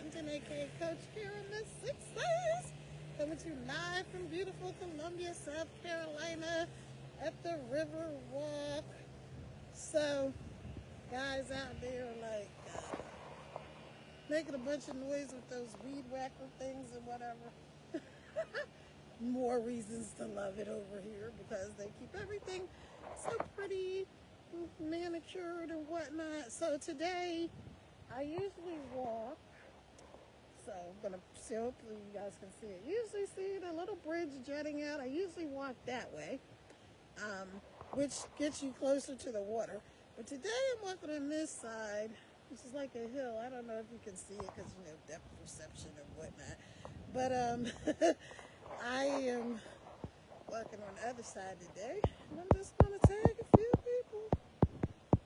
Washington, aka Coach Karen, Miss Sixes, coming to you live from beautiful Columbia, South Carolina, at the River Walk. So, guys out there like making a bunch of noise with those weed whacker things and whatever. More reasons to love it over here because they keep everything so pretty, manicured and whatnot. So today, I usually walk. So I'm gonna see. Hopefully you guys can see it. Usually see the little bridge jutting out. I usually walk that way, which gets you closer to the water. But today I'm walking on this side, which is like a hill. I don't know if you can see it because depth perception and whatnot. But I am walking on the other side today, and I'm just gonna tag a few people.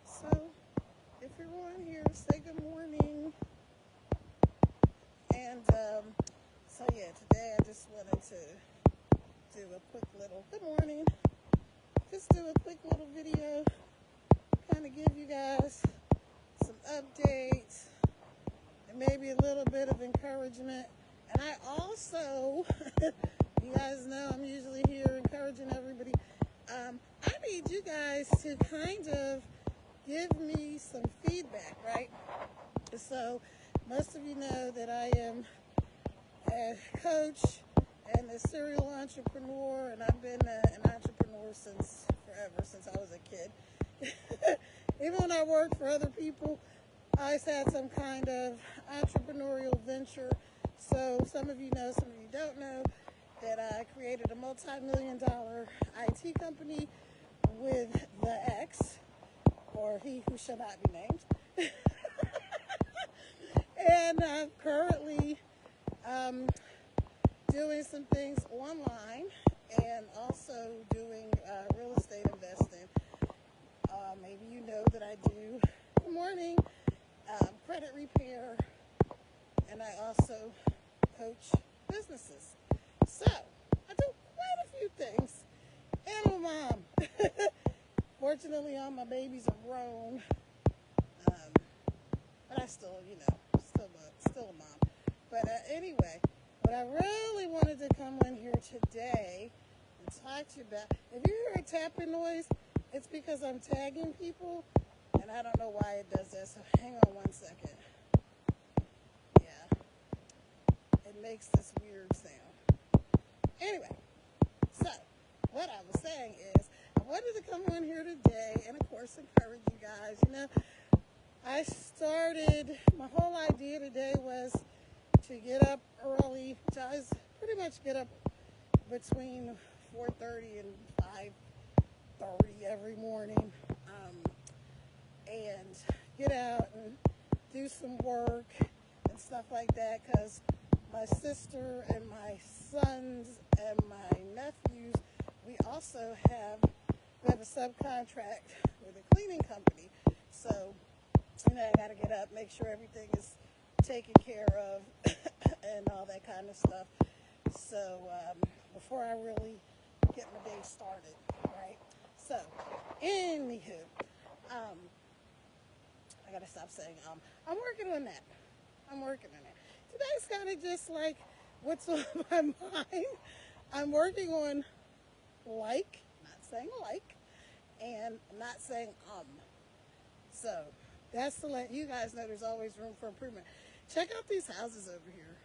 So if you're on here, say good morning. And so yeah, today I just wanted to do a quick little good morning. Just do a quick little video, kind of give you guys some updates and maybe a little bit of encouragement. And I also, you guys know I'm usually here encouraging everybody. I need you guys to kind of give me some feedback, right? So most of you know that I am a coach and a serial entrepreneur, and I've been an entrepreneur since forever, since I was a kid. Even when I worked for other people, I always had some kind of entrepreneurial venture. So some of you know, some of you don't know, that I created a multi-million-dollar IT company with the X, or he who shall not be named. And I'm currently doing some things online and also doing real estate investing. Maybe you know that I do, good morning, credit repair, and I also coach businesses. So, I do quite a few things. And I'm a mom. Fortunately, all my babies are grown. But I still, still a mom. But anyway, what I really wanted to come in here today and talk to you about, if you hear a tapping noise, it's because I'm tagging people, and I don't know why it does that, so hang on one second. Yeah, it makes this weird sound. Anyway, so what I was saying is, I wanted to come on here today and, of course, encourage you guys. I started, my whole idea today was to get up early. So I pretty much get up between 4:30 and 5:30 every morning, and get out and do some work and stuff like that, because my sister and my sons and my nephews, we have a subcontract with a cleaning company. So I got to get up, make sure everything is taken care of and all that kind of stuff. So before I really get my day started, right? So, anywho, I got to stop saying I'm working on that. Today's kind of just like what's on my mind. I'm working on not saying like, and not saying So, that's to let you guys know there's always room for improvement. Check out these houses over here.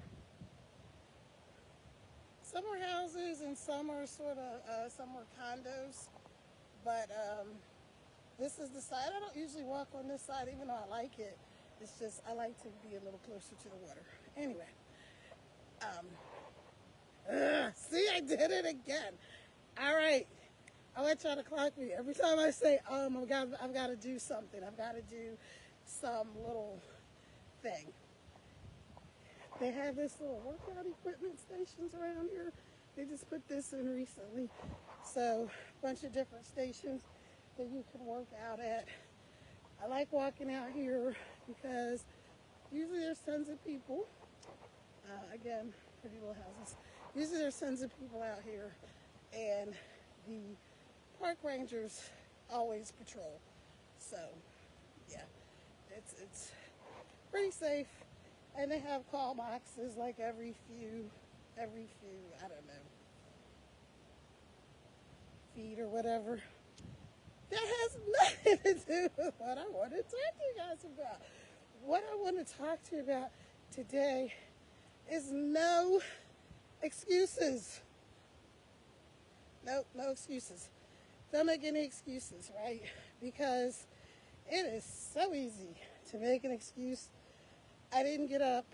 Some are houses and some are some are condos. But this is the side. I don't usually walk on this side, even though I like it. It's just I like to be a little closer to the water. Anyway. See, I did it again. All right. I want y'all to clock me. Every time I say I've got to do something. I've got to do some little thing. They have this little workout equipment stations around here. They just put this in recently. So, a bunch of different stations that you can work out at. I like walking out here because usually there's tons of people. Again, pretty little houses. Usually there's tons of people out here, and the park rangers always patrol. So, yeah, it's pretty safe. And they have call boxes like every few, I don't know, feet or whatever. That has nothing to do with what I want to talk to you guys about. What I want to talk to you about today is no excuses. Nope, no excuses. Don't make any excuses, right? Because it is so easy to make an excuse. I didn't get up.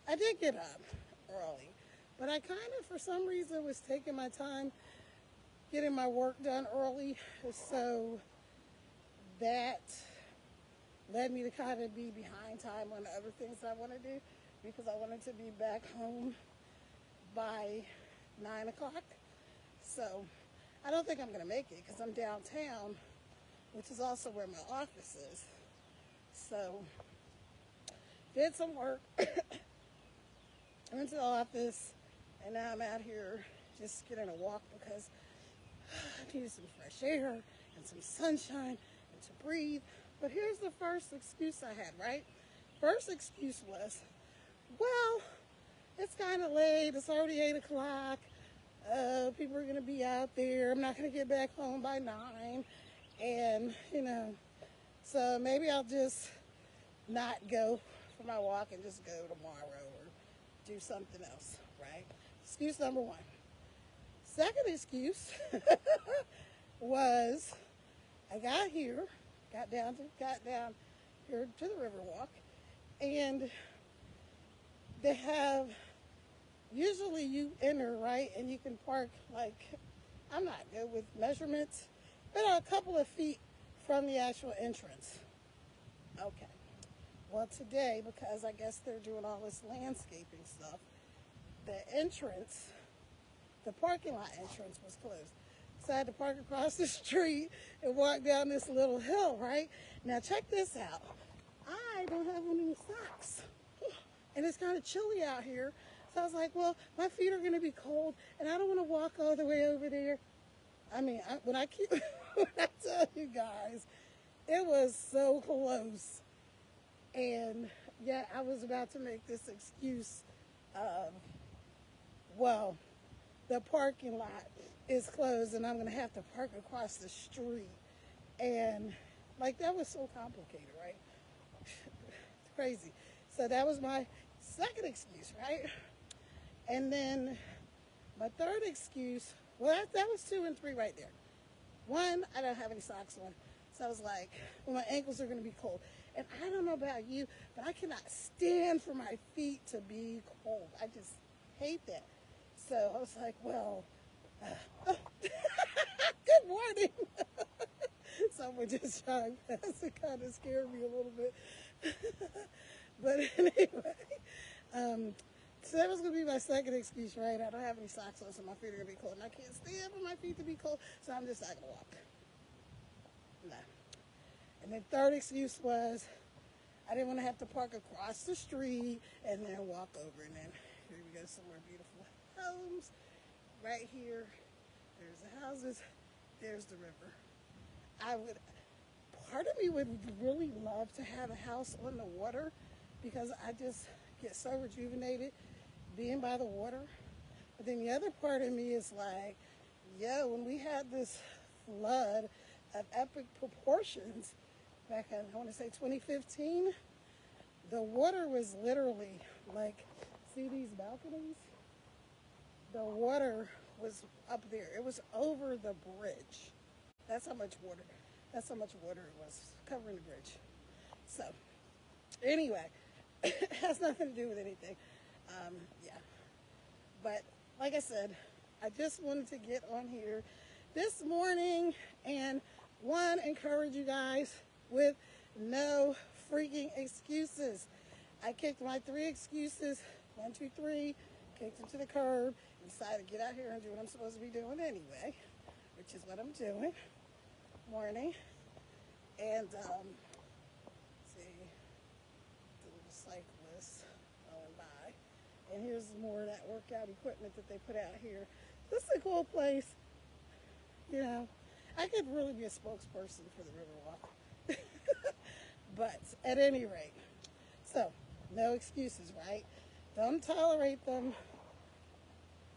I did get up early, but I kind of, for some reason, was taking my time getting my work done early. So that led me to kind of be behind time on the other things I want to do because I wanted to be back home by 9 o'clock. So I don't think I'm going to make it because I'm downtown, which is also where my office is. So did some work, went to the office, and now I'm out here just getting a walk because I needed some fresh air and some sunshine and to breathe. But here's the first excuse I had, right? First excuse was, well, it's kind of late. It's already 8 o'clock. People are going to be out there. I'm not going to get back home by 9. And, so maybe I'll just not go for my walk and just go tomorrow or do something else, right? Excuse number one. Second excuse was I got down here to the Riverwalk, and they have, usually you enter, right, and you can park, like, I'm not good with measurements, but a couple of feet from the actual entrance. Okay. Well, today, because I guess they're doing all this landscaping stuff, the parking lot entrance was closed. So I had to park across the street and walk down this little hill, right? Now check this out. I don't have any socks. And it's kind of chilly out here. So I was like, well, my feet are going to be cold and I don't want to walk all the way over there. I mean, when I tell you guys, it was so close. And yeah, I was about to make this excuse of, well, the parking lot is closed and I'm going to have to park across the street. And like, that was so complicated, right? It's crazy. So that was my second excuse, right? And then my third excuse, well, that was 2 and 3 right there. One, I don't have any socks on. So I was like, well, my ankles are going to be cold. And I don't know about you, but I cannot stand for my feet to be cold. I just hate that. So I was like, well, good morning. Someone just drive past. It kind of scared me a little bit. But anyway, so that was going to be my second excuse, right? I don't have any socks on, so my feet are going to be cold. And I can't stand for my feet to be cold, so I'm just not going to walk. No. And then third excuse was I didn't want to have to park across the street and then walk over. And then here we go, somewhere beautiful homes. Right here, there's the houses, there's the river. Part of me would really love to have a house on the water because I just get so rejuvenated being by the water. But then the other part of me is like, when we had this flood of epic proportions back in, I want to say 2015, the water was literally like, see these balconies? The water was up there. It was over the bridge. That's how much water it was covering the bridge. So, anyway, it has nothing to do with anything. Yeah. But, like I said, I just wanted to get on here this morning and, one, encourage you guys with no freaking excuses. I kicked my 3 excuses, 1, 2, 3, kicked them to the curb, and decided to get out here and do what I'm supposed to be doing anyway, which is what I'm doing. Morning. And, see, the little cyclist going by. And here's more of that workout equipment that they put out here. This is a cool place. I could really be a spokesperson for the Riverwalk. But at any rate, so No excuses, right? Don't tolerate them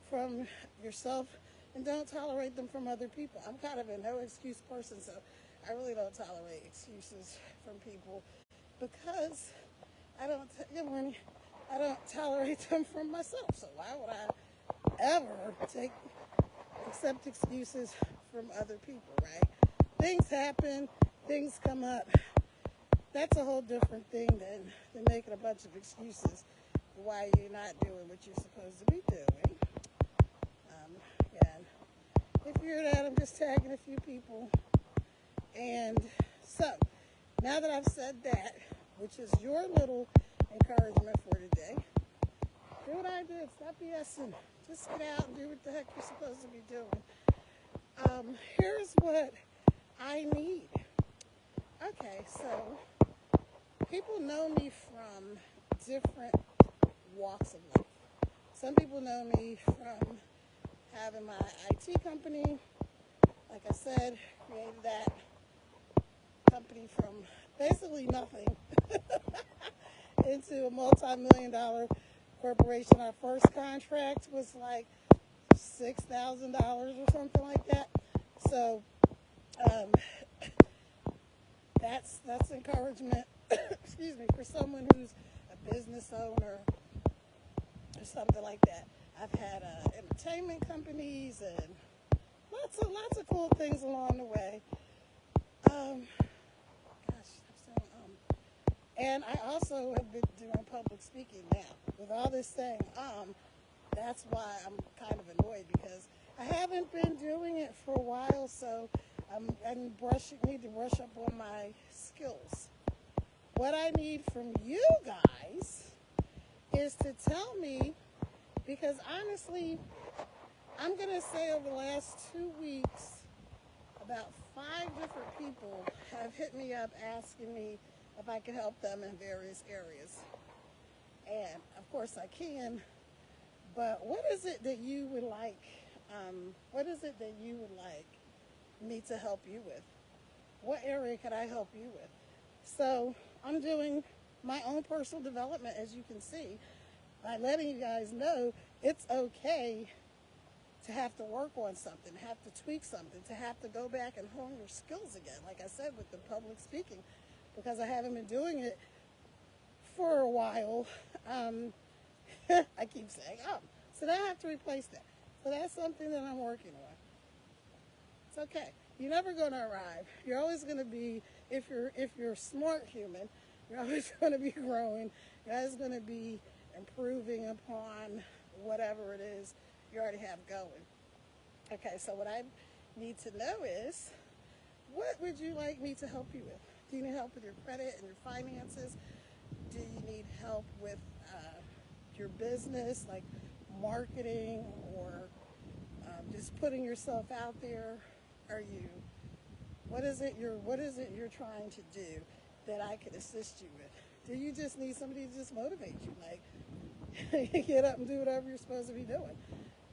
from yourself, and don't tolerate them from other people. I'm kind of a no excuse person, so I really don't tolerate excuses from people because good morning, I don't tolerate them from myself. So why would I ever accept excuses from other people, right? Things happen, things come up. That's a whole different thing than making a bunch of excuses why you're not doing what you're supposed to be doing. And if you're that, I'm just tagging a few people. And so, now that I've said that, which is your little encouragement for today, do what I did. Stop BSing. Just get out and do what the heck you're supposed to be doing. Here's what I need. Okay, so people know me from different walks of life. Some people know me from having my IT company. Like I said, created that company from basically nothing into a multi-million-dollar corporation. Our first contract was like $6,000 or something like that. So that's encouragement. Excuse me, for someone who's a business owner or something like that. I've had entertainment companies and lots of cool things along the way. And I also have been doing public speaking now. With all this saying, that's why I'm kind of annoyed because I haven't been doing it for a while, so I need to brush up on my skills. What I need from you guys is to tell me, because honestly, I'm going to say over the last 2 weeks, about 5 different people have hit me up asking me if I could help them in various areas. And of course I can, but what is it that you would like? What is it that you would like me to help you with? What area could I help you with? So I'm doing my own personal development, as you can see, by letting you guys know it's okay to have to work on something, have to tweak something, to have to go back and hone your skills again, like I said with the public speaking, because I haven't been doing it for a while. I keep saying, so now I have to replace that. So that's something that I'm working on. It's okay. You're never going to arrive. You're always going to be, if you're a smart human, you're always going to be growing. You're always going to be improving upon whatever it is you already have going. Okay, so what I need to know is, what would you like me to help you with? Do you need help with your credit and your finances? Do you need help with your business, like marketing, or just putting yourself out there? What is it you're trying to do that I could assist you with? Do you just need somebody to just motivate you? Like, get up and do whatever you're supposed to be doing.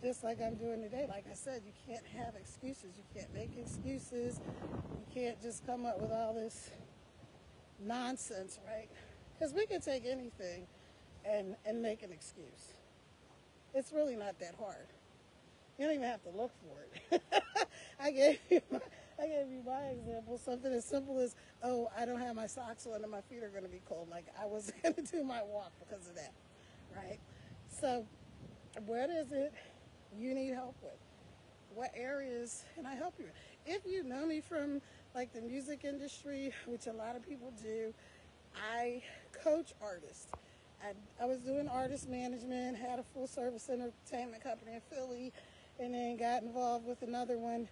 Just like I'm doing today. Like I said, you can't have excuses. You can't make excuses. You can't just come up with all this nonsense, right? Because we can take anything and make an excuse. It's really not that hard. You don't even have to look for it. I gave you my example. Something as simple as, I don't have my socks on and my feet are going to be cold. Like, I was going to do my walk because of that, right? So what is it you need help with? What areas can I help you with? If you know me from like the music industry, which a lot of people do, I coach artists. I was doing artist management, had a full service entertainment company in Philly, and then got involved with another one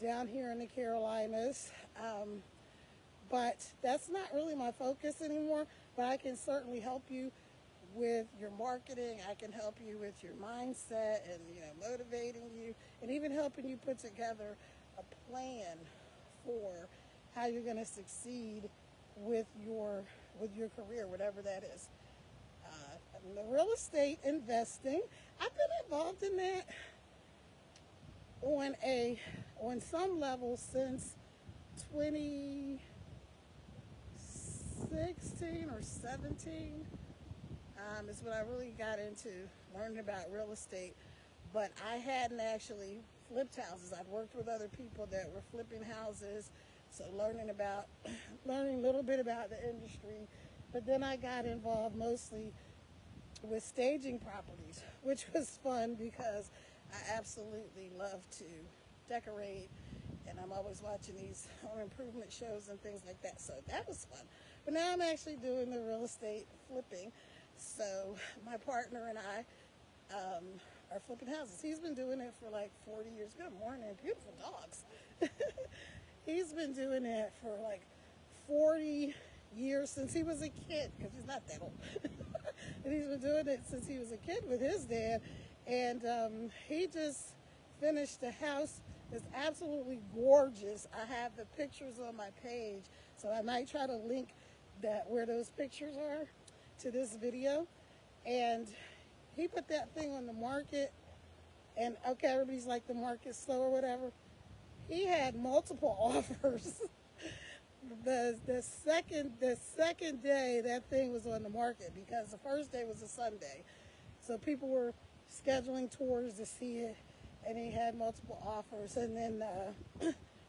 down here in the Carolinas. But that's not really my focus anymore, but I can certainly help you with your marketing. I can help you with your mindset and, motivating you, and even helping you put together a plan for how you're going to succeed with your career, whatever that is. The real estate investing, I've been involved in that on some level since 2016 or 17. is when I really got into learning about real estate. But I hadn't actually flipped houses. I'd worked with other people that were flipping houses, so learning a little bit about the industry. But then I got involved mostly with staging properties, which was fun because I absolutely love to decorate, and I'm always watching these home improvement shows and things like that, so that was fun. But now I'm actually doing the real estate flipping. So my partner and I are flipping houses. He's been doing it for like 40 years. Good morning, beautiful dogs. He's been doing it for like 40 years since he was a kid, because he's not that old. And he's been doing it since he was a kid with his dad. And he just finished a house that's absolutely gorgeous. I have the pictures on my page, so I might try to link that where those pictures are to this video. And he put that thing on the market, and okay, everybody's like, the market's slow or whatever. He had multiple offers. The second day that thing was on the market, because the first day was a Sunday, so people were scheduling tours to see it, and he had multiple offers. And then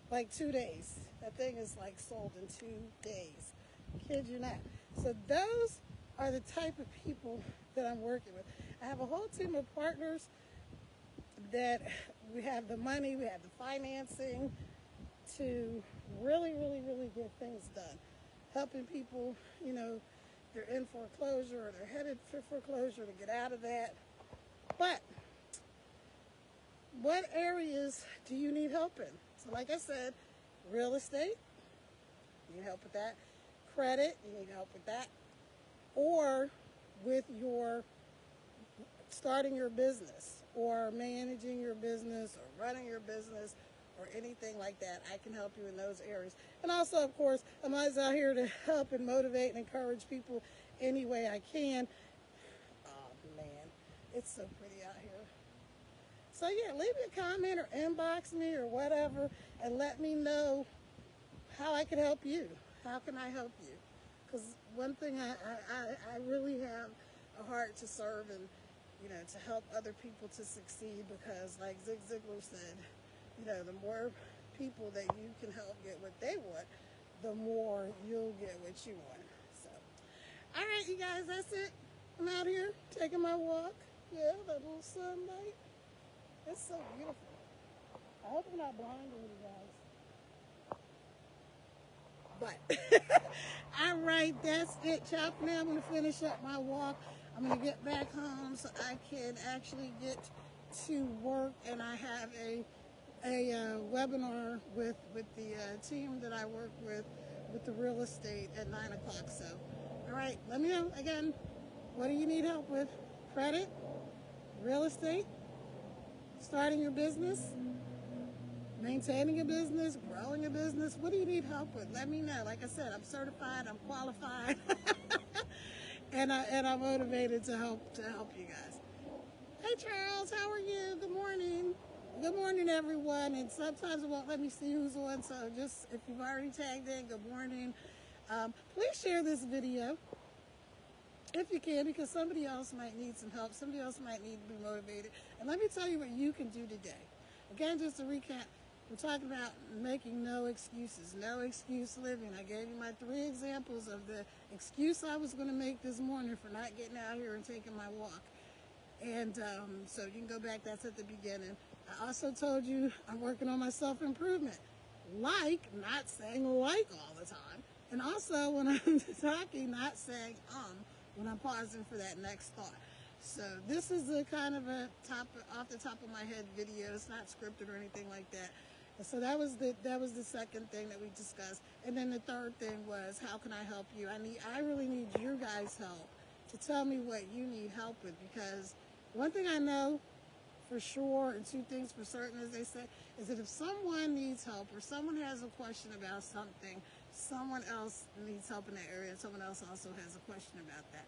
like 2 days, that thing is like sold in 2 days. Kid you not. So those are the type of people that I'm working with. I have a whole team of partners that we have the money, we have the financing to really get things done. Helping people, you know, they're in foreclosure or they're headed for foreclosure, to get out of that. But what areas do you need help in? So like I said, real estate, you need help with that. Credit, you need help with that. Or with your starting your business, or managing your business, or running your business, or anything like that. I can help you in those areas. And also, of course, I'm always out here to help and motivate and encourage people any way I can. Oh man, it's so pretty out here. So yeah, leave me a comment or inbox me or whatever, and let me know how I can help you. How can I help you? Because one thing, I really have a heart to serve, and you know, to help other people to succeed, because like Zig Ziglar said, you know, the more people that you can help get what they want, the more you'll get what you want. So, all right, you guys, that's it. I'm out here taking my walk. Yeah, that little sunlight. It's so beautiful. I hope I'm not blinding you guys. But, all right, that's it, y'all. Now I'm going to finish up my walk. I'm going to get back home so I can actually get to work, and I have a webinar with the team that I work with the real estate at 9 o'clock. So, all right, let me know again, what do you need help with? Credit, real estate, starting your business, maintaining a business, growing a business. What do you need help with? Let me know. Like I said, I'm certified, I'm qualified, and I'm motivated to help you guys. Hey Charles, how are you? Good morning. Good morning, everyone. And sometimes it won't let me see who's on, so just, if you've already tagged in, good morning. Please share this video if you can, because somebody else might need some help. Somebody else might need to be motivated. And let me tell you what you can do today. Again, just to recap, we're talking about making no excuses, no excuse living. I gave you my 3 examples of the excuse I was going to make this morning for not getting out here and taking my walk. And so you can go back, that's at the beginning. I also told you I'm working on my self-improvement. Like, not saying like all the time. And also when I'm talking, not saying when I'm pausing for that next thought. So this is a kind of a off the top of my head video. It's not scripted or anything like that. And so that was the second thing that we discussed. And then the third thing was, how can I help you? I really need your guys' help to tell me what you need help with, because one thing I know for sure, and 2 things for certain, as they say, is that if someone needs help or someone has a question about something, someone else needs help in that area, and someone else also has a question about that.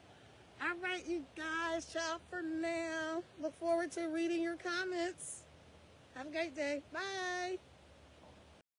All right, you guys, ciao for now. Look forward to reading your comments. Have a great day. Bye.